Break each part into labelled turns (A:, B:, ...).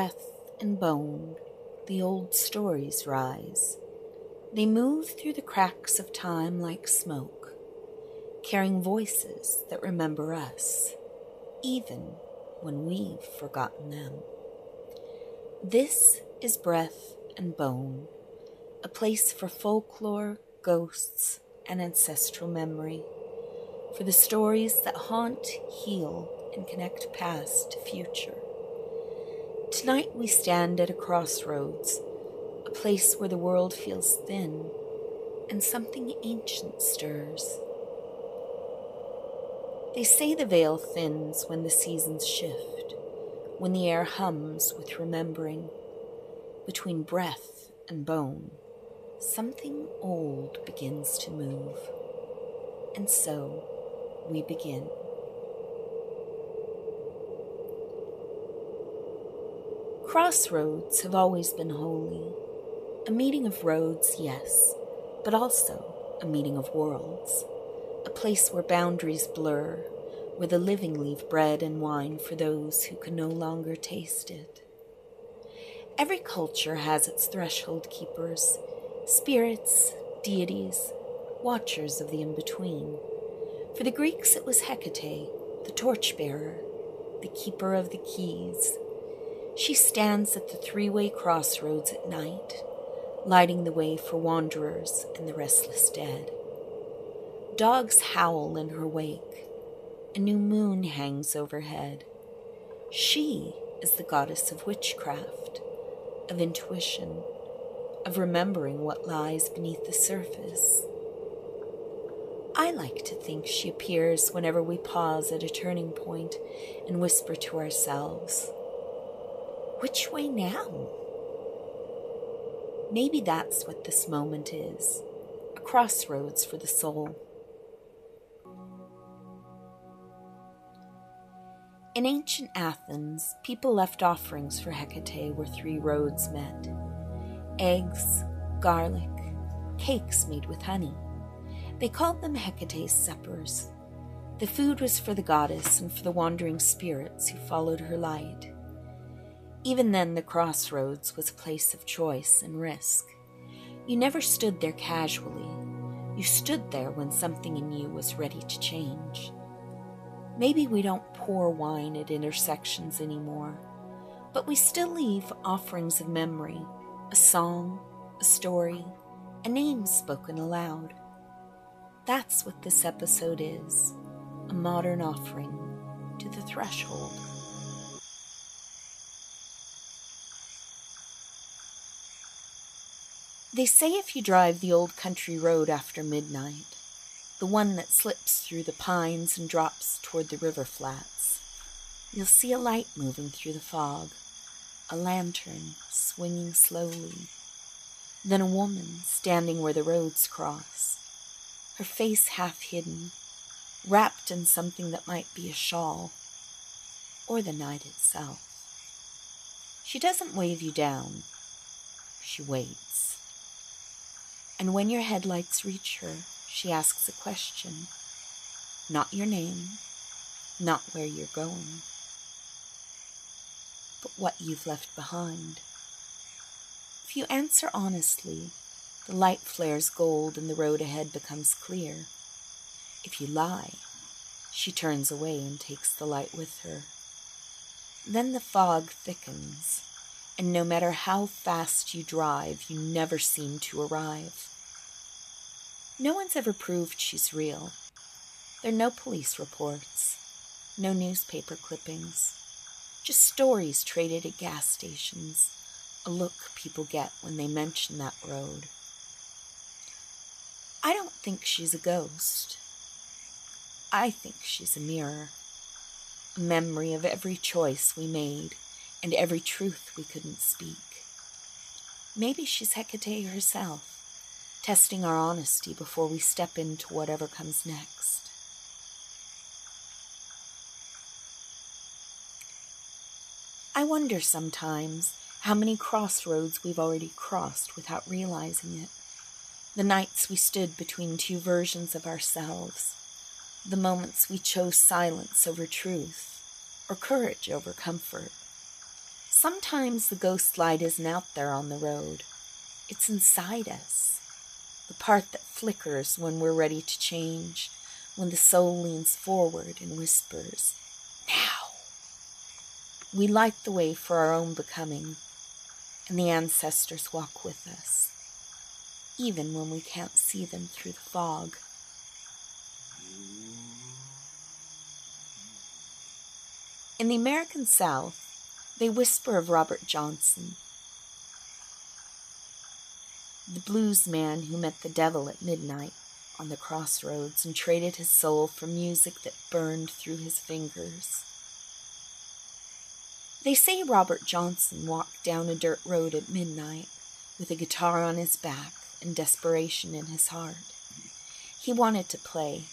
A: breath and bone, the old stories rise. They move through the cracks of time like smoke, carrying voices that remember us, even when we've forgotten them. This is Breath and Bone, a place for folklore, ghosts, and ancestral memory, for the stories that haunt, heal, and connect past to future. Tonight we stand at a crossroads, a place where the world feels thin and something ancient stirs. They say the veil thins when the seasons shift, when the air hums with remembering. Between breath and bone, something old begins to move. And so we begin. Crossroads have always been holy. A meeting of roads, yes, but also a meeting of worlds. A place where boundaries blur, where the living leave bread and wine for those who can no longer taste it. Every culture has its threshold keepers, spirits, deities, watchers of the in-between. For the Greeks it was Hecate, the torchbearer, the keeper of the keys. She stands at the three-way crossroads at night, lighting the way for wanderers and the restless dead. Dogs howl in her wake. A new moon hangs overhead. She is the goddess of witchcraft, of intuition, of remembering what lies beneath the surface. I like to think she appears whenever we pause at a turning point and whisper to ourselves, "Which way now?" Maybe that's what this moment is, a crossroads for the soul. In ancient Athens, people left offerings for Hecate where three roads met. Eggs, garlic, cakes made with honey. They called them Hecate's suppers. The food was for the goddess and for the wandering spirits who followed her light. Even then, the crossroads was a place of choice and risk. You never stood there casually. You stood there when something in you was ready to change. Maybe we don't pour wine at intersections anymore, but we still leave offerings of memory, a song, a story, a name spoken aloud. That's what this episode is, a modern offering to the threshold. They say if you drive the old country road after midnight, the one that slips through the pines and drops toward the river flats, you'll see a light moving through the fog, a lantern swinging slowly, then a woman standing where the roads cross, her face half hidden, wrapped in something that might be a shawl, or the night itself. She doesn't wave you down, she waits. And when your headlights reach her, she asks a question. Not your name, not where you're going, but what you've left behind. If you answer honestly, the light flares gold and the road ahead becomes clear. If you lie, she turns away and takes the light with her. Then the fog thickens, and no matter how fast you drive, you never seem to arrive. No one's ever proved she's real. There are no police reports, no newspaper clippings, just stories traded at gas stations, a look people get when they mention that road. I don't think she's a ghost. I think she's a mirror, a memory of every choice we made and every truth we couldn't speak. Maybe she's Hecate herself, testing our honesty before we step into whatever comes next. I wonder sometimes how many crossroads we've already crossed without realizing it. The nights we stood between two versions of ourselves, the moments we chose silence over truth, or courage over comfort. Sometimes the ghost light isn't out there on the road. It's inside us, the part that flickers when we're ready to change, when the soul leans forward and whispers, "Now." We light the way for our own becoming, and the ancestors walk with us, even when we can't see them through the fog. In the American South, they whisper of Robert Johnson, the blues man who met the devil at midnight on the Crossroads and traded his soul for music that burned through his fingers. They say Robert Johnson walked down a dirt road at midnight with a guitar on his back and desperation in his heart. He wanted to play,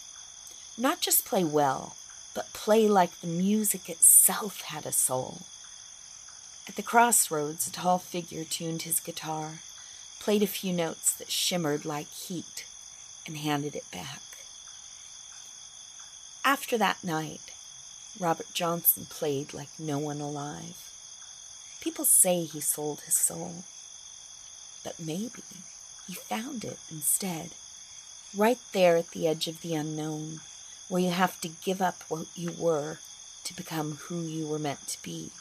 A: not just play well, but play like the music itself had a soul. At the Crossroads, a tall figure tuned his guitar, played a few notes that shimmered like heat, and handed it back. After that night, Robert Johnson played like no one alive. People say he sold his soul, but maybe he found it instead, right there at the edge of the unknown, where you have to give up what you were to become who you were meant to be.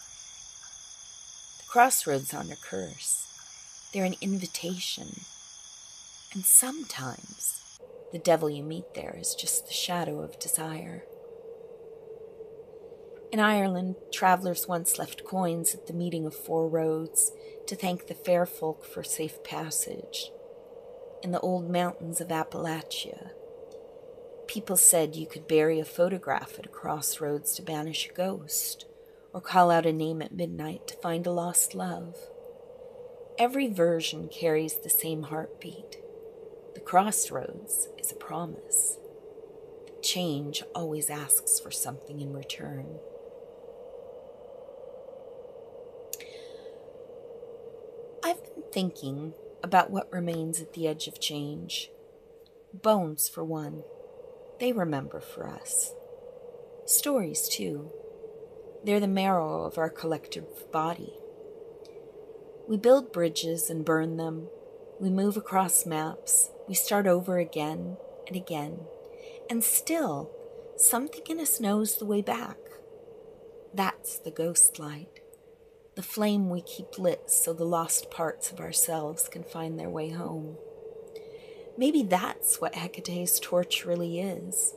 A: The crossroads aren't a curse. They're an invitation. And sometimes the devil you meet there is just the shadow of desire. In Ireland, travellers once left coins at the meeting of four roads to thank the fair folk for safe passage. In the old mountains of Appalachia, people said you could bury a photograph at a crossroads to banish a ghost, or call out a name at midnight to find a lost love. Every version carries the same heartbeat. The crossroads is a promise. Change always asks for something in return. I've been thinking about what remains at the edge of change. Bones, for one. They remember for us. Stories, too. They're the marrow of our collective body. We build bridges and burn them. We move across maps. We start over again and again. And still, something in us knows the way back. That's the ghost light. The flame we keep lit so the lost parts of ourselves can find their way home. Maybe that's what Hecate's torch really is.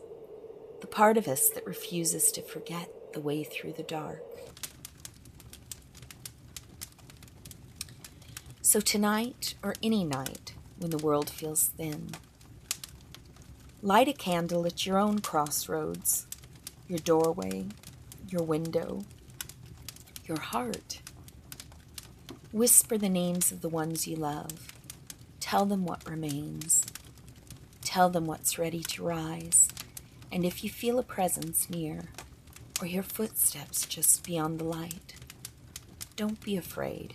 A: The part of us that refuses to forget the way through the dark. So tonight, or any night, when the world feels thin, light a candle at your own crossroads, your doorway, your window, your heart. Whisper the names of the ones you love. Tell them what remains. Tell them what's ready to rise. And if you feel a presence near, or hear footsteps just beyond the light, don't be afraid.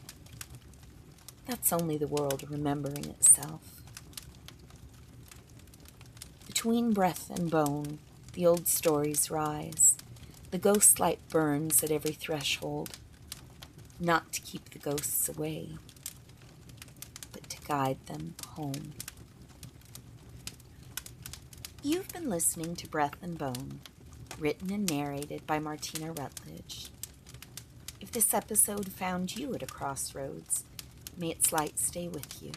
A: That's only the world remembering itself. Between breath and bone, the old stories rise. The ghost light burns at every threshold, not to keep the ghosts away, but to guide them home. You've been listening to Breath and Bone, written and narrated by Martina Rutledge. If this episode found you at a crossroads, may its light stay with you.